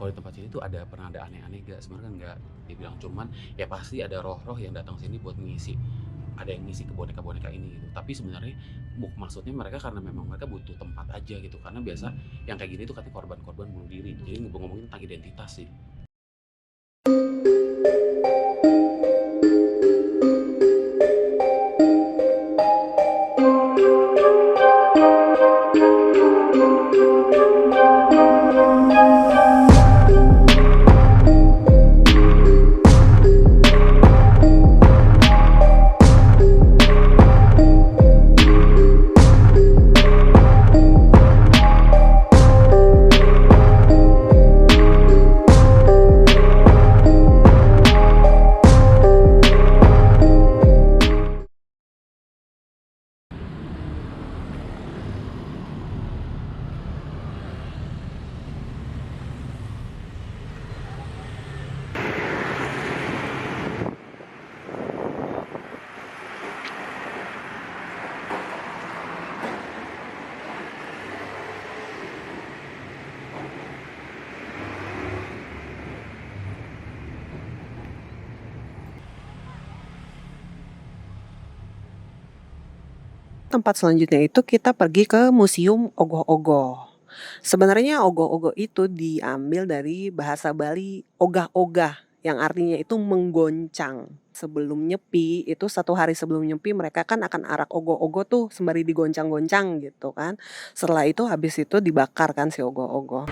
kalau di tempat sini tuh pernah ada aneh-aneh nggak? Sebenarnya kan nggak dibilang, cuman ya pasti ada roh-roh yang datang sini buat ngisi, ada yang ngisi ke boneka-boneka ini gitu. Tapi sebenarnya maksudnya mereka karena memang mereka butuh tempat aja gitu, karena biasa yang kayak gini tuh katanya korban-korban bunuh diri. Jadi ngomongin tentang identitas sih. Tempat selanjutnya itu kita pergi ke Museum Ogoh-Ogoh. Sebenarnya ogoh-ogoh itu diambil dari bahasa Bali ogah-ogah yang artinya itu menggoncang. Sebelum nyepi, itu 1 hari sebelum nyepi mereka kan akan arak ogoh-ogoh tuh sembari digoncang-goncang gitu kan. Setelah itu habis itu dibakar kan si ogoh-ogoh.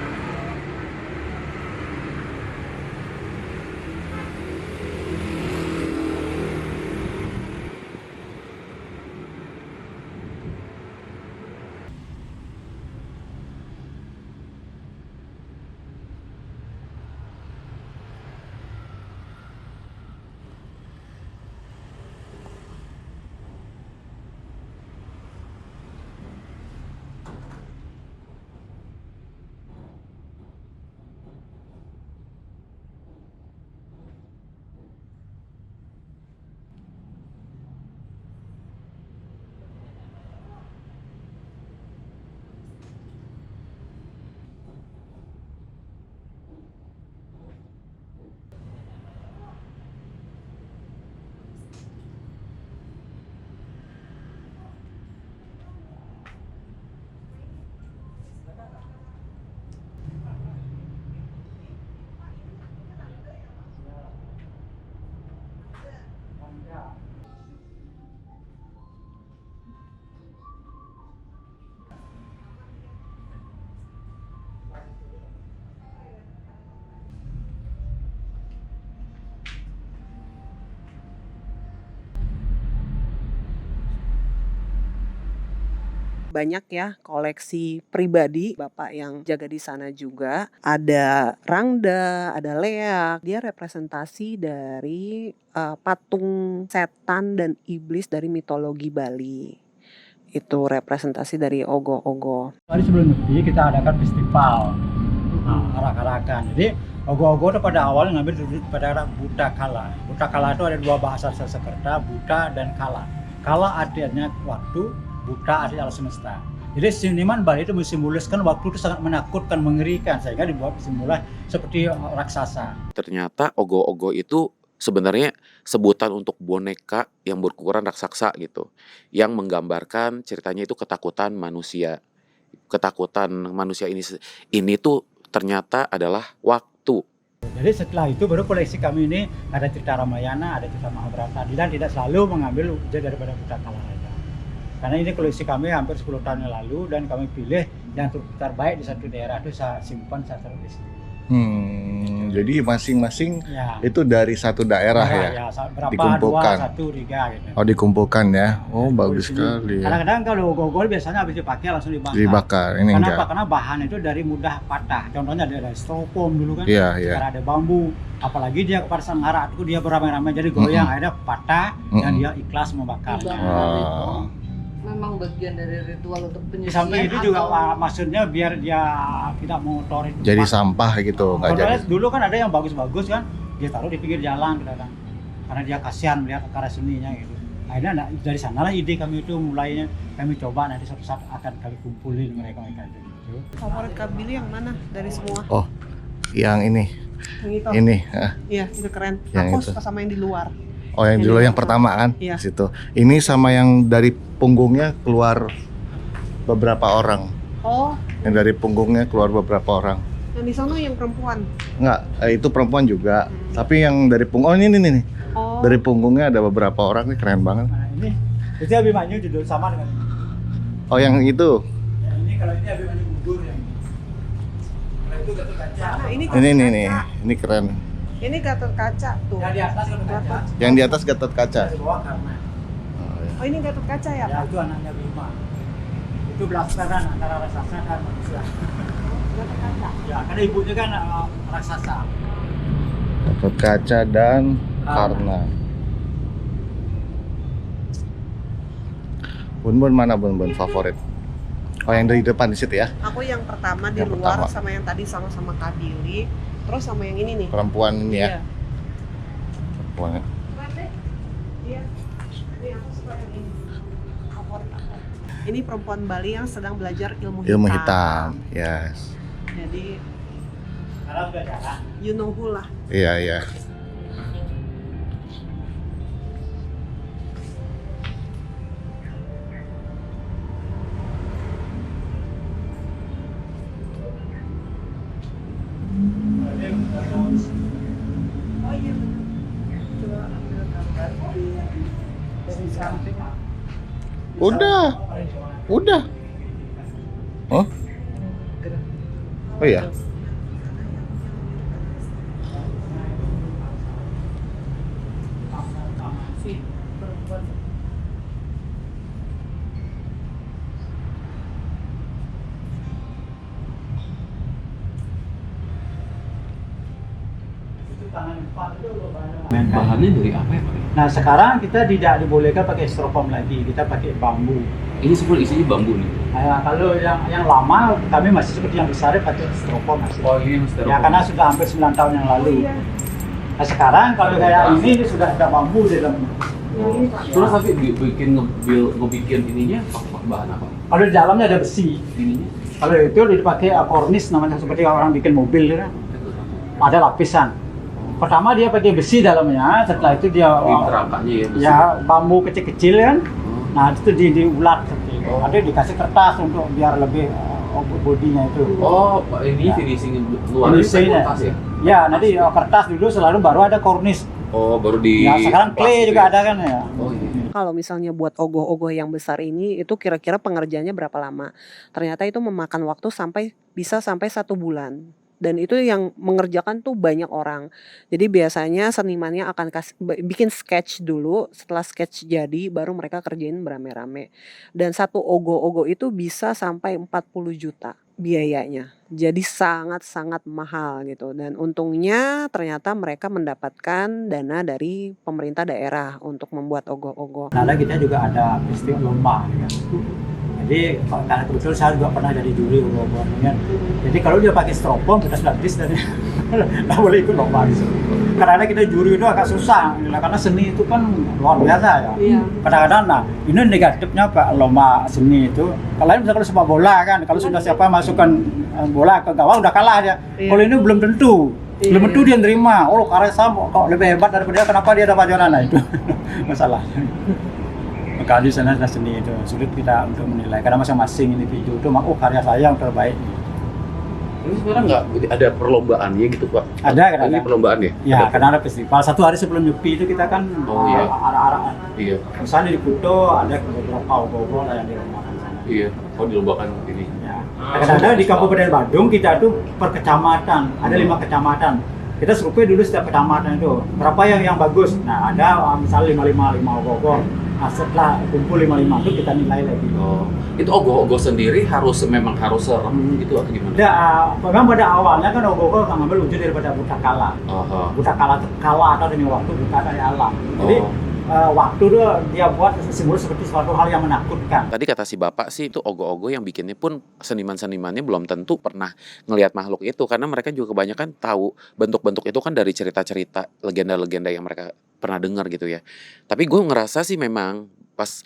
Banyak ya koleksi pribadi Bapak yang jaga di sana juga. Ada Rangda, ada Leak. Dia representasi dari patung setan dan iblis dari mitologi Bali. Itu representasi dari ogoh-ogoh. Hari sebelum Nyepi kita adakan festival arak-arakan. Jadi ogoh-ogoh itu pada awalnya ngambil dari pada Buta Kala. Buta Kala itu ada 2 bahasa Sanskerta, Buta dan Kala. Kala artinya waktu, Buta artinya alam semesta. Jadi seniman Bali itu mensimboliskan waktu itu sangat menakutkan, mengerikan, sehingga dibuat simbol seperti raksasa. Ternyata ogoh-ogoh itu sebenarnya sebutan untuk boneka yang berukuran raksasa gitu, yang menggambarkan ceritanya itu ketakutan manusia. Ketakutan manusia ini tuh ternyata adalah waktu. Jadi setelah itu baru koleksi kami ini ada cerita Ramayana, ada cerita Mahabharata, dan tidak selalu mengambil wujud daripada Buta Kala saja. Karena ini koleksi kami hampir 10 tahun yang lalu dan kami pilih yang terbaik di satu daerah itu saya simpan, saya taruh di sini. Jadi masing-masing Ya, itu dari satu daerah ya? berapa, Dikumpulkan. 2, 1, 3 gitu. Oh, dikumpulkan ya? Oh, Jadi bagus di sini. sekali ya. Kadang-kadang kalau ogoh-ogoh biasanya habis dipakai langsung dibakar. Dibakar, ini Kenapa? enggak? Karena bahan itu dari mudah patah. Contohnya ada styrofoam dulu kan. Iya, iya. Sekarang ada bambu. Apalagi dia kepada sang arak itu dia beramai-ramai jadi goyang, akhirnya patah dan dia ikhlas membakarnya. Wah. Memang bagian dari ritual untuk Di penyucian. samping itu juga maksudnya biar dia tidak mengotori tempat. Jadi sampah gitu, nggak jadi. Contohnya dulu kan ada yang bagus-bagus kan, dia taruh di pinggir jalan kadang-kadang. Karena dia kasihan melihat karya seninya gitu. Akhirnya dari sanalah ide kami itu mulainya, kami coba nanti suatu saat akan kami kumpulin mereka itu gitu. Favorit Kak Billy yang mana dari semua? Oh, Yang ini, Yang itu. ini. Iya, itu keren. Yang Aku itu. suka sama yang di luar. Oh yang Yang dulu di yang belakang. pertama kan Iya. di situ. Ini sama yang dari punggungnya keluar beberapa orang. Oh, Yang dari punggungnya keluar beberapa orang. yang di sana yang perempuan. Enggak, itu perempuan juga. Tapi yang dari punggung, oh ini nih. Oh. Dari punggungnya ada beberapa orang nih, keren banget. Nah, ini itu Abimanyu judul sama dengan ini. Oh yang itu, Ya, ini kalau ini Abimanyu gugur yang ini. Kalau itu Gatot Kaca. Nah, ini ini Gatot nih, Kaca. ini keren. Ini Gatot Kaca tuh. Yang di atas Gatot Kaca. Yang di atas Gatot Kaca. Yang di bawah Karna. Oh, ya. Oh, ini Gatot Kaca ya, Ya Pak? itu anaknya Bima. Itu belasteran antara raksasa dan manusia. Gatot Kaca. Ya, karena ibunya kan raksasa. Gatot Kaca dan Karna. Bun mana bun favorit? Oh yang dari depan di situ ya, Aku yang pertama di Yang luar pertama. sama yang tadi sama-sama Kak Billy. Terus sama yang ini nih. perempuan ini ya. Iya. Perempuan. Keren deh. Iya. Ini aku suka yang ini. Favorit aku. Ini perempuan Bali yang sedang belajar ilmu hitam. Ilmu hitam, yes. Jadi Karena sudah jarang. you know who lah. Iya. Oh iya benar. Coba ambil gambar. Oh iya. Udah. Oh? Oh iya. Si perempuan. Bahannya dari apa ya Pak? Nah sekarang kita tidak dibolehkan pakai styrofoam lagi, kita pakai bambu. Ini semua isinya bambu nih. Nah, kalau yang lama kami masih seperti yang besar pakai styrofoam masih. Oh ini yang styrofoam. Ya karena sudah hampir 9 tahun yang lalu. Nah sekarang kalau kayak ini sudah ada bambu di dalamnya. Terus tapi ngebikin ininya pakai bahan apa? Kalau di dalamnya ada besi. Ininya? Kalau itu dipakai kornis namanya seperti orang bikin mobil kan. Ada lapisan. Pertama dia pakai besi dalamnya, setelah itu dia Di kerangkanya ya besi. ya bambu kecil-kecil kan. Hmm. Nah itu diulat seperti itu. Oh. Ada dikasih kertas untuk biar lebih bodinya itu. Oh, Pak, ini Ya. finishing luarnya Finishingnya. kertas ya? Ya nanti kertas dulu selalu baru ada kornis. Oh, baru di Ya sekarang clay plastik juga ya? ada kan ya. Oh iya. Kalau misalnya buat ogoh-ogoh yang besar ini itu kira-kira pengerjaannya berapa lama? Ternyata itu memakan waktu bisa sampai 1 bulan. Dan itu yang mengerjakan tuh banyak orang. Jadi biasanya senimannya akan bikin sketch dulu, setelah sketch jadi baru mereka kerjain berame-rame. Dan satu ogoh-ogoh itu bisa sampai 40 juta biayanya. Jadi sangat-sangat mahal gitu. Dan untungnya ternyata mereka mendapatkan dana dari pemerintah daerah untuk membuat ogoh-ogoh. Nah kita juga ada festival lomba kan. Jadi karena kebetulan saya juga pernah jadi juri lomba kan. Jadi kalau dia pakai styrofoam kita sudah bis dan nggak boleh ikut lomba di situ. Karena kita juri itu agak susah, karena seni itu kan luar biasa ya. Iya. Kadang-kadang, nah ini negatifnya Pak lomba seni itu. Kalau misalnya kalau sepak bola kan, kalau sudah siapa masukkan bola ke gawang udah kalah dia. Iya. Kalau ini belum tentu. Iya. Belum tentu dia nerima. Oh karya saya kok lebih hebat daripada dia, kenapa dia dapat juara? Nah itu masalah. Maka di sana seni itu sulit kita untuk menilai karena masing-masing individu itu oh karya saya yang terbaik. Ini sebenarnya nggak ada perlombaannya gitu Pak? Ada, kan Ini ada. perlombaan ya? Ya, Ada. karena ada festival. 1 hari sebelum Nyepi itu kita kan Oh, iya. arah-arah. Iya, Misalnya di Kuto ada beberapa ogoh-ogoh yang dilombakan sana. iya. Oh dilombakan ini. Ya. Kadang-kadang di Kabupaten Badung kita itu per kecamatan, ada 5 kecamatan. Kita survei dulu setiap kecamatan itu berapa yang bagus. Nah ada misalnya 5 ogoh-ogoh. Nah setelah kumpul 5 itu kita nilai lagi. Oh, itu ogoh-ogoh sendiri memang harus serem gitu atau gimana? Memang pada awalnya kan ogoh-ogoh mengambil wujud daripada buta kala. Aha. Buta kala itu kala atau demi waktu, buta dari alam. Jadi Oh. waktu itu dia buat simbol seperti suatu hal yang menakutkan. Tadi kata si bapak sih itu ogoh-ogoh yang bikinnya pun seniman-senimannya belum tentu pernah ngelihat makhluk itu karena mereka juga kebanyakan tahu bentuk-bentuk itu kan dari cerita-cerita legenda-legenda yang mereka pernah dengar gitu ya. Tapi gue ngerasa sih memang pas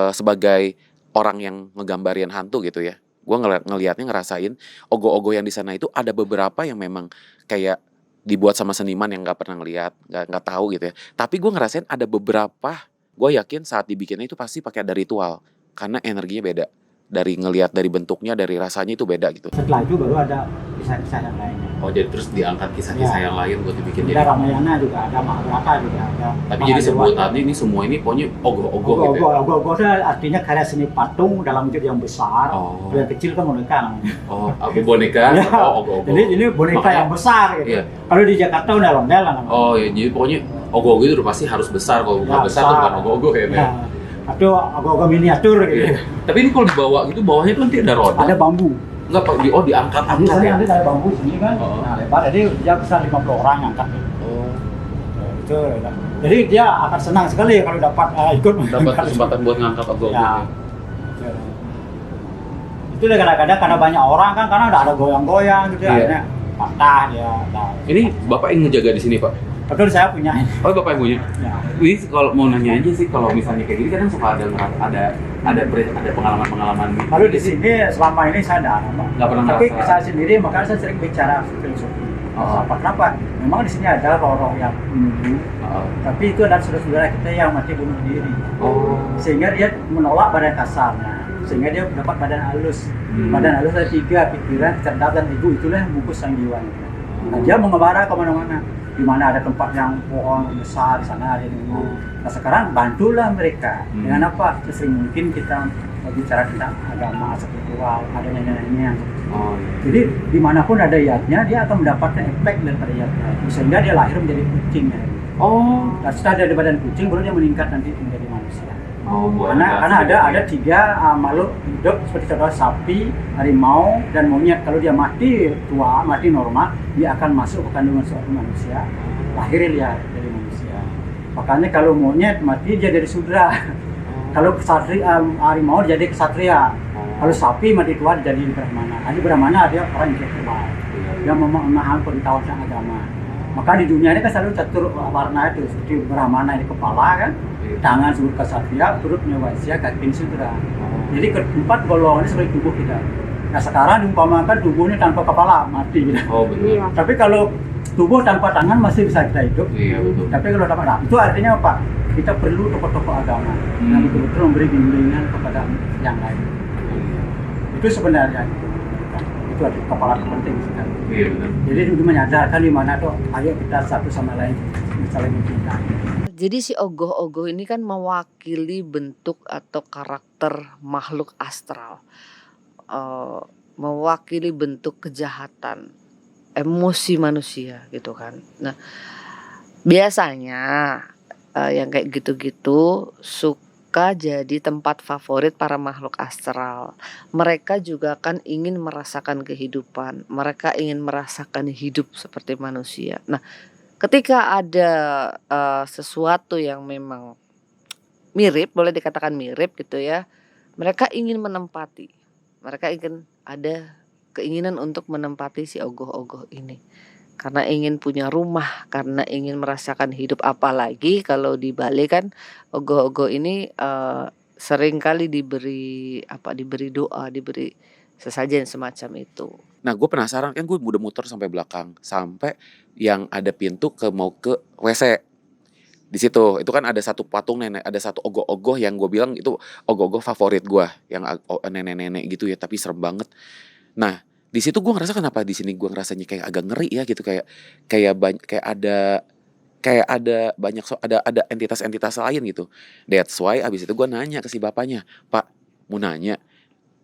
sebagai orang yang ngegambarin hantu gitu ya, Gue ngelihatnya ngerasain ogoh-ogoh yang di sana itu ada beberapa yang memang kayak dibuat sama seniman yang nggak pernah ngelihat, nggak tahu gitu ya. Tapi gue ngerasain ada beberapa, gue yakin saat dibikinnya itu pasti pakai ada ritual karena energinya beda. Dari ngelihat dari bentuknya, dari rasanya itu beda gitu. Setelah itu baru ada kisah-kisah yang lainnya. Oh, jadi terus diangkat kisah-kisah yang lain buat dibikin Ada Ramayana juga, ada Mahabharata juga ada. Tapi jadi sebutannya ini semua ini pokoknya ogoh-ogoh gitu ya. Ogoh-ogoh itu artinya karya seni patung dalam wujud yang besar. Oh. Yang kecil kan boneka namanya. Oh, apa boneka? Ya. Oh, ogoh-ogoh. Jadi ini boneka Makanya- yang besar gitu. Iya. Kalau di Jakarta ondel-ondel lah namanya. Oh ya, jadi pokoknya ogoh-ogoh itu udah pasti harus besar. Kalau bukan Ya, besar tuh bukan ogoh-ogoh ya. Ya. Atau ogoh-ogoh miniatur gitu. Iya. Tapi ini kalau dibawa gitu, bawahnya tuh nanti ada roda. Ada bambu. Enggak, Pak. Diangkat Jadi angkat saya ya. nanti ada bambu sini kan. Oh. Nah, lebar. Jadi dia bisa 50 orang angkat. Oh, Itu. Jadi dia akan senang sekali kalau dapat ikut dapat mengangkat. kesempatan buat ngangkat ogoh-ogoh. Ya. Ya. Itu deh kadang-kadang karena banyak orang kan, karena ada goyang-goyang gitu ya, Iya. akhirnya patah dia. Nah, Ini Bapak yang ngejaga di sini, Pak. betul saya punya ini. Oh, Bapak yang punya. Ya. Ini kalau mau nanya aja sih, kalau misalnya kayak gini kadang suka ada pengalaman-pengalaman. Lalu di sini selama ini saya Nggak pernah tapi ngerasa. saya sendiri makanya saya sering bicara filosofi. Oh. Kenapa? Memang di sini ada roh-roh yang menunggu, Oh. tapi itu adalah saudara-saudara kita yang mati bunuh diri. Oh. Sehingga dia menolak badan kasarnya, sehingga dia dapat badan halus. Badan halus ada 3, pikiran, kecerdasan, ego, itulah yang bungkus sang jiwanya. Nah, dia mengembara kemana-mana, di mana ada tempat yang pohon besar, di sana ada yang nunggu. Nah sekarang bantulah mereka dengan apa? Sesering mungkin kita bicara tentang agama, spiritual, ada nyanyi-nyanyian. Oh, iya. Jadi dimanapun ada yatnya, dia akan mendapatkan efek daripada yatnya, sehingga dia lahir menjadi kucing. Ya. Oh. Nah, setelah dari badan kucing, baru dia meningkat nanti menjadi manusia. Oh, buat Karena ada 3 makhluk hidup seperti contoh sapi, harimau, dan monyet. Kalau dia mati tua, mati normal, dia akan masuk ke kandungan suatu manusia, lahir dia jadi manusia. Makanya kalau monyet mati dia dari sudra. Kalau harimau jadi kesatria. Kalau sapi mati tua dia jadi brahmana. Jadi brahmana dia orang intelektual. Dia memahami pengetahuan tentang agama. Maka di dunia ini kan selalu catur warna itu, seperti brahmana ini kepala kan, tangan sebagai kesatria, perutnya waisya, kaki sudra. Jadi keempat golongan ini seperti tubuh kita. Nah sekarang diumpamakan tubuhnya tanpa kepala mati gitu. Oh, betul. Tapi kalau tubuh tanpa tangan masih bisa kita hidup. Iya, betul. Tapi kalau tanpa tangan, itu artinya apa? Kita perlu tokoh-tokoh agama yang betul-betul memberi bimbingan kepada yang lain. Itu sebenarnya itu ada kepala penting sekali. Iya, betul. Jadi itu menyadarkan di mana tuh, ayo kita satu sama lain saling mencintai. Jadi si ogoh-ogoh ini kan mewakili bentuk atau karakter makhluk astral, mewakili bentuk kejahatan, emosi manusia gitu kan. Nah biasanya yang kayak gitu-gitu suka jadi tempat favorit para makhluk astral. Mereka juga kan ingin merasakan kehidupan, mereka ingin merasakan hidup seperti manusia. Nah ketika ada sesuatu yang memang mirip, boleh dikatakan mirip gitu ya, mereka ingin menempati, mereka ingin ada keinginan untuk menempati si ogoh-ogoh ini. Karena ingin punya rumah, karena ingin merasakan hidup, apalagi kalau di Bali kan ogoh-ogoh ini seringkali diberi doa, diberi sesajen semacam itu. Nah, gue penasaran kan, gue udah muter sampai belakang, sampai yang ada pintu mau ke WC. Di situ itu kan ada satu patung nenek, ada satu ogoh-ogoh yang gue bilang itu ogoh-ogoh favorit gue, yang nenek-nenek gitu ya, tapi serem banget. Nah, di situ gue ngerasa kenapa di sini gue ngerasanya kayak agak ngeri ya gitu, kayak ada banyak ada entitas-entitas lain gitu. That's why abis itu gue nanya ke si bapaknya, Pak, mau nanya,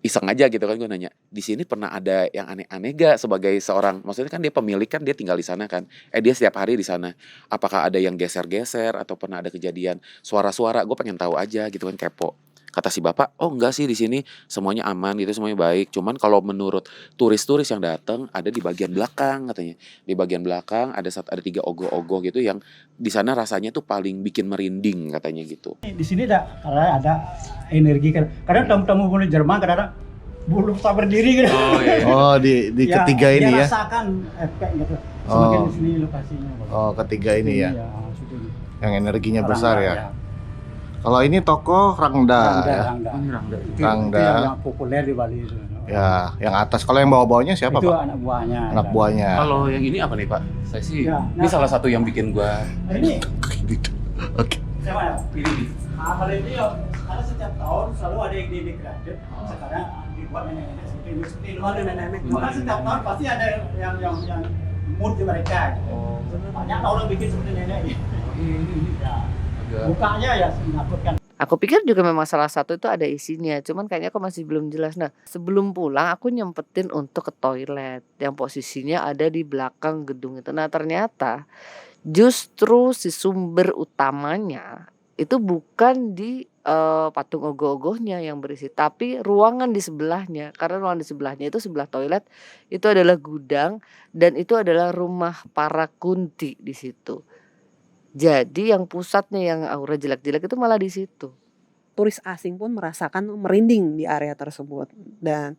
iseng aja gitu kan, gue nanya, di sini pernah ada yang aneh-aneh gak sebagai seorang, maksudnya kan dia pemilik kan, dia tinggal di sana kan, dia setiap hari di sana, apakah ada yang geser-geser atau pernah ada kejadian suara-suara, gue pengen tahu aja gitu kan, kepo. Kata si bapak, oh enggak sih, di sini semuanya aman gitu, semuanya baik. Cuman kalau menurut turis-turis yang datang ada di bagian belakang katanya. Di bagian belakang ada 3 ogoh-ogoh gitu yang di sana rasanya tuh paling bikin merinding katanya gitu. Di sini ada energi kan. Kadang tamu-tamu bule Jerman kadang belum bisa berdiri gitu. Oh iya. Oh, di ketiga ini dia ya. rasakan efek gitu. Semakin Oh. di sini lokasinya. Oh, ketiga ini ya. sudah. Yang energinya Rangda, besar ya. Kalau ini tokoh Rangda ya. Rangda. Rangda. Itu Rangda. yang populer di Bali itu. Ya, yang atas. Kalau yang bawah-bawahnya siapa, Itu Pak? anak buahnya. Anak buahnya. Kalau yang ini apa nih Pak? Saya sih Ya, ini salah satu yang bikin gua Ini Oke. siapa ya? ini. Kalau itu ya, karena setiap tahun selalu ada yang di-degrade. Sekarang dibuat nenek-nenek seperti ini, seperti ini. nenek-nenek. Maka setiap tahun pasti ada yang mood di mereka. Oh, Banyak orang bikin seperti nenek. ini Ya. agak Mukanya ya menakutkan. Aku pikir juga memang salah satu itu ada isinya, cuman kayaknya aku masih belum jelas. Nah, sebelum pulang aku nyempetin untuk ke toilet yang posisinya ada di belakang gedung itu. Nah, ternyata justru si sumber utamanya itu bukan di patung ogoh-ogohnya yang berisi, tapi ruangan di sebelahnya. Karena ruangan di sebelahnya itu sebelah toilet itu adalah gudang dan itu adalah rumah para kunti di situ. Jadi yang pusatnya yang aura jelek-jelek itu malah di situ. Turis asing pun merasakan merinding di area tersebut. Dan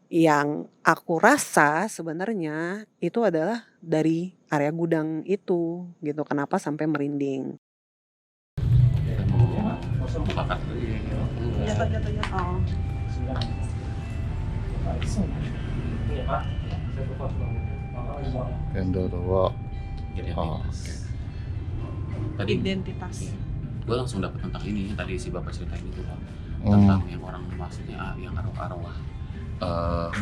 yang aku rasa sebenarnya itu adalah dari area gudang itu gitu. Kenapa sampai merinding? kita mau buka kartu ini. Jatuh. Genderuwo. Jadi Oh, identitas. Tadi Identitas. gue langsung dapet tentang ini tadi si bapak ceritain itu Bang. Hmm. Tentang yang orang maksudnya yang arwah-arwah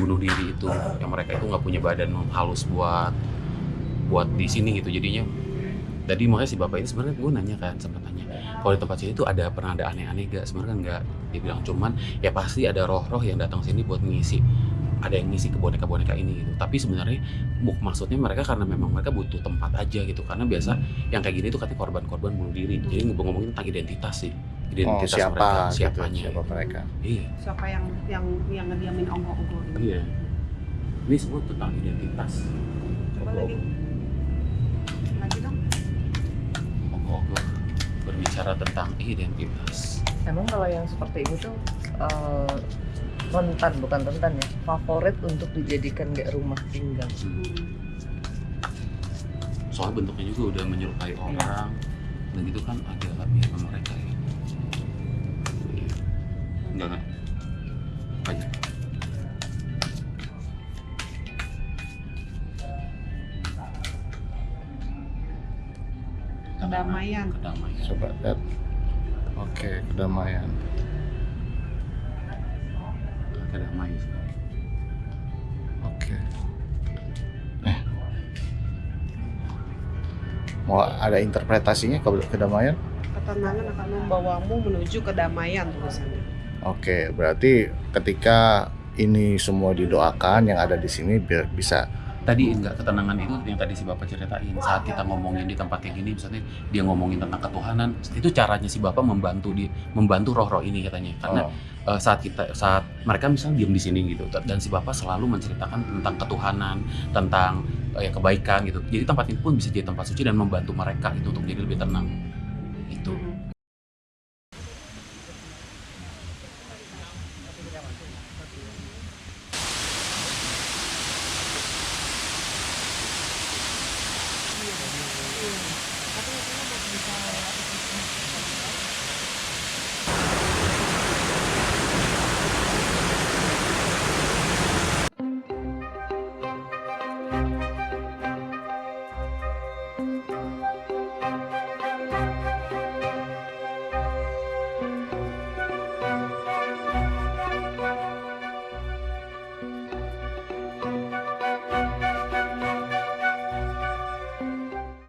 bunuh diri itu, yang mereka itu nggak punya badan halus buat di sini gitu. Jadinya tadi makanya si bapak ini sebenarnya gue nanya kan, sempat nanya kalau di tempat sini tuh pernah ada aneh-aneh gak? Sebenarnya kan nggak, dia bilang cuman ya pasti ada roh-roh yang datang sini buat ngisi, ada yang ngisi ke boneka-boneka ini gitu. Tapi sebenarnya maksudnya mereka karena memang mereka butuh tempat aja gitu, karena biasa yang kayak gini tuh katanya korban-korban bunuh diri. Jadi ngomongin tentang identitas sih, Oh, identitas siapa mereka, gitu, siapanya. siapa mereka? Iya. Siapa yang ngediamin ogoh-ogoh ini? Iya. Ini semua tentang identitas. Coba lagi dong. Ogoh-ogoh berbicara tentang identitas. Emang kalau yang seperti ini tuh bukan rentan ya, favorit untuk dijadikan kayak rumah tinggal. Soal bentuknya juga udah menyerupai orang, dan gitu kan agak mirip sama mereka ya. Iya. Enggak. Apa aja? Kedamaian. Kedamaian. Coba lihat. Oke, kedamaian. Kedamaian. Oke. Mau ada interpretasinya ke kedamaian? Ketenangan akan membawamu menuju kedamaian tulisannya. Oke, berarti ketika ini semua didoakan yang ada di sini biar bisa. Tadi enggak, ketenangan itu yang tadi si bapak ceritain saat kita ngomongin di tempat kayak gini, misalnya dia ngomongin tentang ketuhanan, itu caranya si bapak membantu roh-roh ini katanya. Karena saat mereka misalnya diam di sini gitu, dan si bapak selalu menceritakan tentang ketuhanan, tentang kebaikan gitu. Jadi tempat ini pun bisa jadi tempat suci dan membantu mereka itu untuk jadi lebih tenang. Itu.